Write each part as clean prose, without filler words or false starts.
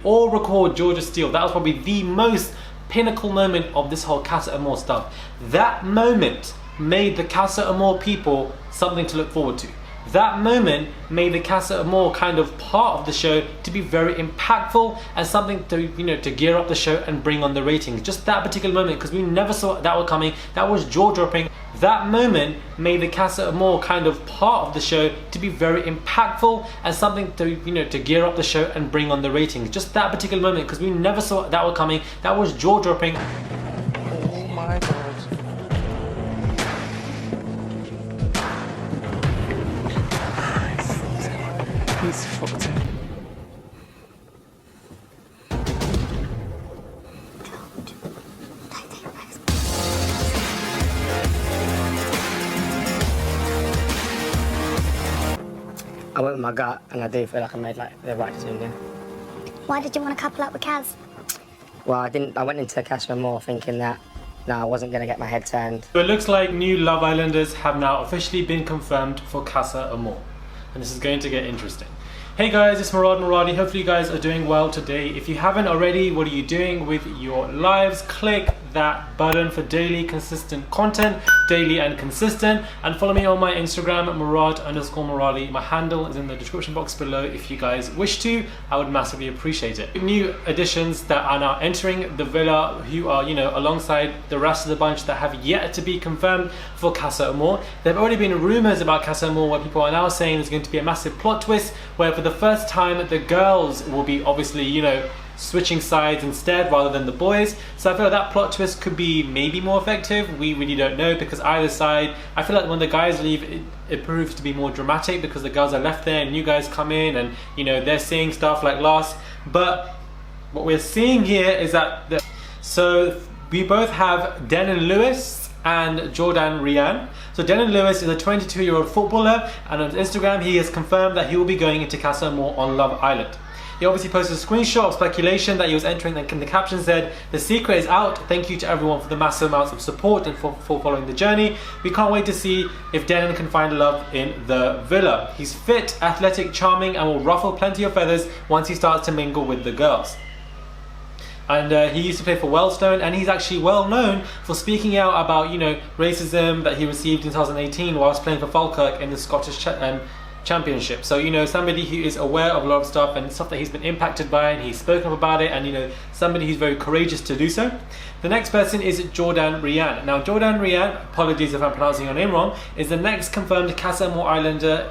or record Georgia Steele. That was probably the most pinnacle moment of this whole Casa Amor stuff. That moment made the Casa Amor people something to look forward to. That moment made the Casa Amor kind of part of the show to be very impactful and something to, you know, to gear up the show and bring on the ratings. Just that particular moment, because we never saw that one coming. That was jaw-dropping. That moment made the Casa Amor kind of part of the show to be very impactful and something to, you know, to gear up the show and bring on the ratings. Just that particular moment, because we never saw that one coming. That was jaw-dropping. Oh my God. He's fucked it. I went with my gut, and I do feel like I made the right decision. Why did you want to couple up with Kaz? Well, I went into Casa Amor thinking that I wasn't going to get my head turned. So it looks like new Love Islanders have now officially been confirmed for Casa Amor, and this is going to get interesting. Hey guys, it's Muradi. Hopefully you guys are doing well today. If you haven't already, what are you doing with your lives? Click that button for daily consistent content, daily and consistent, and follow me on my Instagram, Murad_Muradi. My handle is in the description box below if you guys wish to. I would massively appreciate it. New additions that are now entering the villa, who are, you know, alongside the rest of the bunch that have yet to be confirmed for Casa Amor. There have already been rumors about Casa Amor where people are now saying there's going to be a massive plot twist where for the first time the girls will be obviously, you know, switching sides instead rather than the boys. So I feel like that plot twist could be maybe more effective. We really don't know, because either side, I feel like when the guys leave, it proves to be more dramatic because the girls are left there and new guys come in and, you know, they're saying stuff like last. But what we're seeing here is that so we both have Denon Lewis and Jordan Ryan. So Denon Lewis is a 22-year-old footballer, and on Instagram he has confirmed that he will be going into Casa Amor on Love Island. He obviously posted a screenshot of speculation that he was entering, and the caption said, "The secret is out. Thank you to everyone for the massive amounts of support and for following the journey. We can't wait to see if Denon can find love in the villa. He's fit, athletic, charming, and will ruffle plenty of feathers once he starts to mingle with the girls." And he used to play for Wellstone, and he's actually well known for speaking out about, you know, racism that he received in 2018 whilst playing for Falkirk in the Scottish Championship. So, you know, somebody who is aware of a lot of stuff and stuff that he's been impacted by, and he's spoken up about it, and, you know, somebody who's very courageous to do so. The next person is Jordan Ryan. Now, Jordan Ryan, apologies if I'm pronouncing your name wrong, is the next confirmed Casa Amor Islander,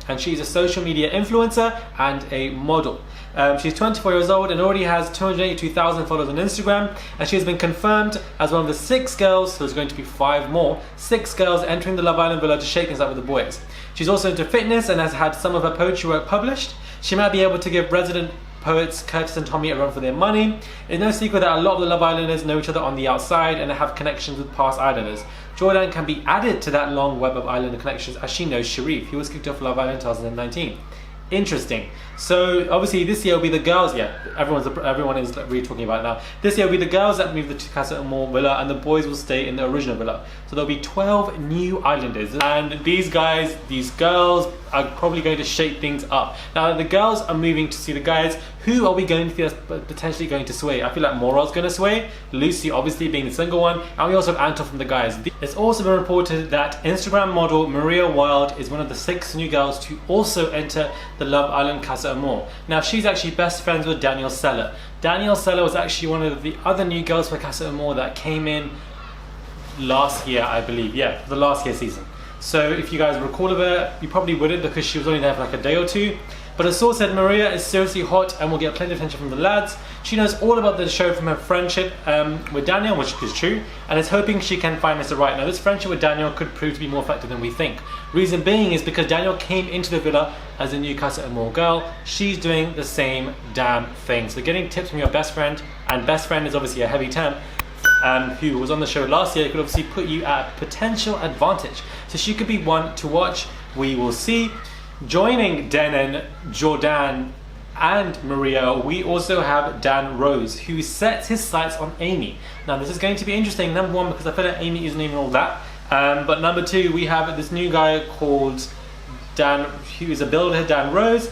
and she's a social media influencer and a model. She's 24 years old and already has 282,000 followers on Instagram, and she has been confirmed as one of the 6 girls, so there's going to be 5 more, 6 girls entering the Love Island villa to shake things up with the boys. She's also into fitness and has had some of her poetry work published. She might be able to give resident poets Curtis and Tommy a run for their money. It's no secret that a lot of the Love Islanders know each other on the outside and have connections with past Islanders. Jordan can be added to that long web of Islander connections as she knows Sharif, who was kicked off Love Island 2019. Interesting. So obviously this year will be the girls. Yeah, everyone is really talking about it now. This year will be the girls that move to Casa Amor villa, and the boys will stay in the original villa. So there'll be 12 new Islanders, and these girls are probably going to shake things up. Now the girls are moving to see the guys. Who are we going to see that's potentially going to sway? I feel like Morad's going to sway. Lucy obviously being the single one, and we also have Anton from the guys. It's also been reported that Instagram model Maria Wild is one of the 6 new girls to also enter the Love Island Casa Amor. Now she's actually best friends with Danielle Seller. Danielle Seller was actually one of the other new girls for Casa Amor that came in last year, I believe. Yeah, the last year season. So if you guys recall of her, you probably wouldn't, because she was only there for like a day or two. But a source said Maria is seriously hot and will get plenty of attention from the lads. She knows all about the show from her friendship with Daniel, which is true, and is hoping she can find Mr. Right. Now this friendship with Daniel could prove to be more effective than we think. Reason being is because Daniel came into the villa as a new Casa Amor girl. She's doing the same damn thing. So getting tips from your best friend, and best friend is obviously a heavy term, who was on the show last year, could obviously put you at potential advantage. So she could be one to watch. We will see. Joining Denon, Jordan and Maria, we also have Dan Rose, who sets his sights on Amy. Now this is going to be interesting, number 1, because I feel like Amy isn't even all that. But number 2, we have this new guy called Dan, who is a builder, Dan Rose.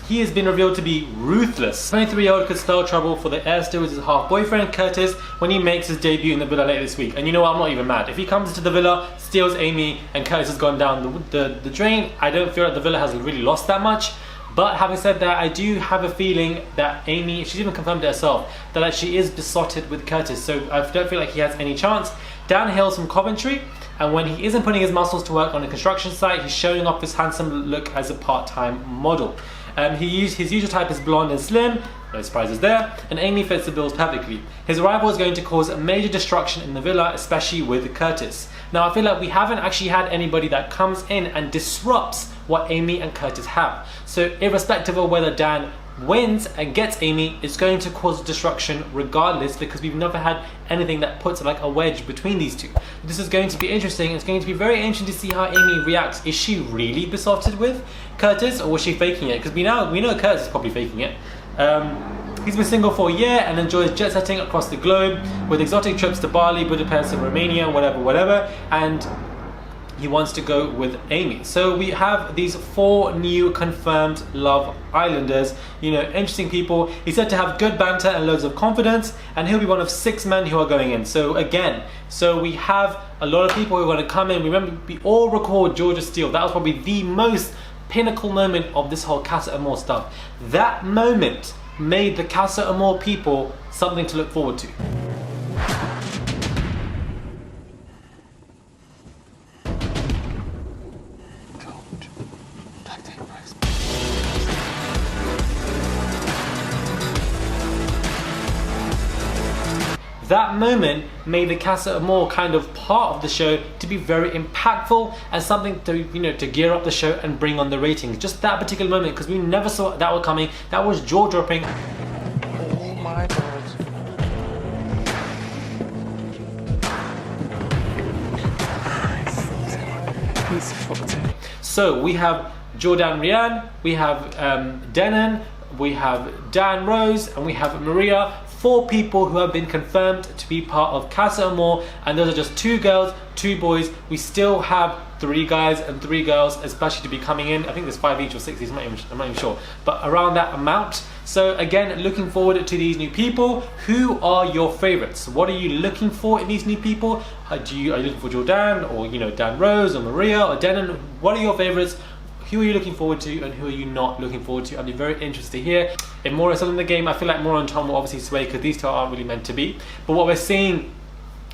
he has been revealed to be ruthless. 23-year-old could spell trouble for the air steward's half-boyfriend Curtis when he makes his debut in the villa later this week. And you know what, I'm not even mad. If he comes into the villa, steals Amy, and Curtis has gone down the drain, I don't feel like the villa has really lost that much. But having said that, I do have a feeling that Amy, she's even confirmed it herself, that she is besotted with Curtis. So I don't feel like he has any chance. Dan hails from Coventry, and when he isn't putting his muscles to work on a construction site, he's showing off his handsome look as a part-time model. His usual type is blonde and slim, no surprises there, and Amy fits the bills perfectly. His arrival is going to cause major destruction in the villa, especially with Curtis. Now I feel like we haven't actually had anybody that comes in and disrupts what Amy and Curtis have. So irrespective of whether Dan wins and gets Amy, it's going to cause destruction regardless, because we've never had anything that puts like a wedge between these two. This is going to be interesting. It's going to be very interesting to see how Amy reacts. Is she really besotted with Curtis, or was she faking it? Because we know Curtis is probably faking it. He's been single for a year and enjoys jet setting across the globe with exotic trips to Bali, Budapest and Romania, whatever, and he wants to go with Amy. So we have these 4 new confirmed Love Islanders, you know, interesting people. He's said to have good banter and loads of confidence, and he'll be one of 6 men who are going in. So again, we have a lot of people who are going to come in. Remember, we all record Georgia Steele. That was probably the most pinnacle moment of this whole Casa Amor stuff. That moment made the Casa Amor people something to look forward to. That moment made the Casa Amor kind of part of the show to be very impactful and something to, you know, to gear up the show and bring on the ratings. Just that particular moment, because we never saw that one coming. That was jaw-dropping. Oh my god. He's fucked it. So we have Jordan Ryan, we have Denon, we have Dan Rose, and we have Maria. 4 people who have been confirmed to be part of Casa Amor, and those are just 2 girls, 2 boys. We still have 3 guys and 3 girls, especially to be coming in. I think there's 5 each or 6 each, I'm not even sure, but around that amount. So again, looking forward to these new people. Who are your favorites? What are you looking for in these new people? Are you looking for Jordan, or you know, Dan Rose, or Maria, or Denon? What are your favorites? Who are you looking forward to, and who are you not looking forward to? I'd be very interested to hear. If More is still in the game, I feel like More and Tom will obviously sway, because these 2 aren't really meant to be. But what we're seeing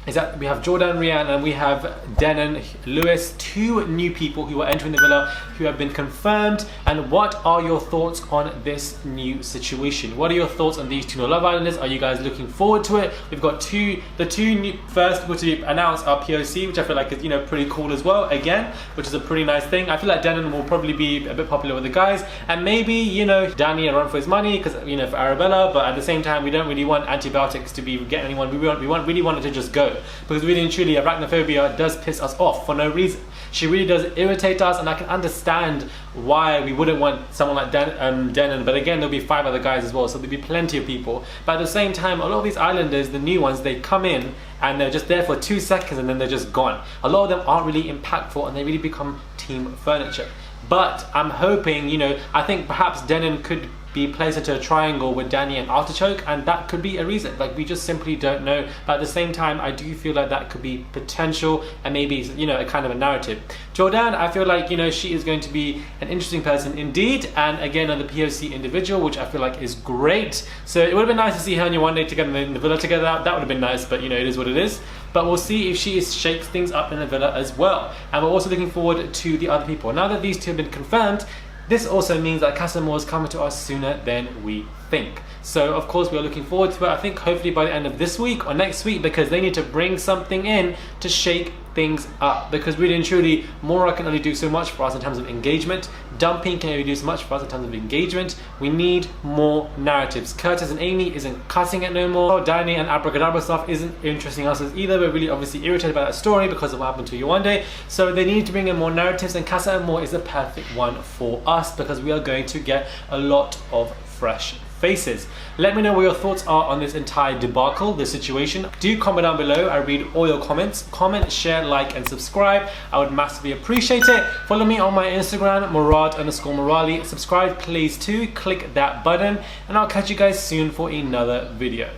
is that we have Jordan Ryan and we have Denon Lewis, 2 new people who are entering the villa who have been confirmed. And what are your thoughts on this new situation? What are your thoughts on these 2 new Love Islanders? Are you guys looking forward to it? We've got the 2 new first people to be announced are POC, which I feel like is, you know, pretty cool as well, again, which is a pretty nice thing. I feel like Denon will probably be a bit popular with the guys, and maybe, you know, Danny a run for his money, because, you know, for Arabella, but at the same time we don't really want antibiotics to be getting anyone. We really want it to just go, because really and truly arachnophobia does piss us off for no reason. She really does irritate us, and I can understand why we wouldn't want someone like Denon, but again, there'll be 5 other guys as well, so there'll be plenty of people. But at the same time, a lot of these islanders, the new ones, they come in and they're just there for 2 seconds and then they're just gone. A lot of them aren't really impactful, and they really become team furniture. But I'm hoping, you know, I think perhaps Denon could be placed into a triangle with Danny and Artichoke, and that could be a reason. Like, we just simply don't know. But at the same time, I do feel like that could be potential, and maybe, you know, a kind of a narrative. Jordan, I feel like, you know, she is going to be an interesting person indeed, and again, another POC individual, which I feel like is great. So it would have been nice to see her and One Day together in the villa together. That would have been nice, but you know, it is what it is. But we'll see if she shakes things up in the villa as well. And we're also looking forward to the other people. Now that these 2 have been confirmed, this also means that Casa Amor is coming to us sooner than we think. So of course we are looking forward to it. I think hopefully by the end of this week or next week, because they need to bring something in to shake things up, because really and truly Mora can only do so much for us in terms of engagement. Dumping can only do so much for us in terms of engagement. We need more narratives. Curtis and Amy isn't cutting it no more. Danny and Abracadabra stuff isn't interesting us as either. We're really obviously irritated by that story because of what happened to you one day. So they need to bring in more narratives, and Casa Amor is the perfect one for us, because we are going to get a lot of fresh faces. Let me know what your thoughts are on this entire debacle, this situation. Do comment down below. I read all your comments. Comment, share, like, and subscribe. I would massively appreciate it. Follow me on my Instagram, Murad_Morali. Subscribe please too. Click that button, and I'll catch you guys soon for another video.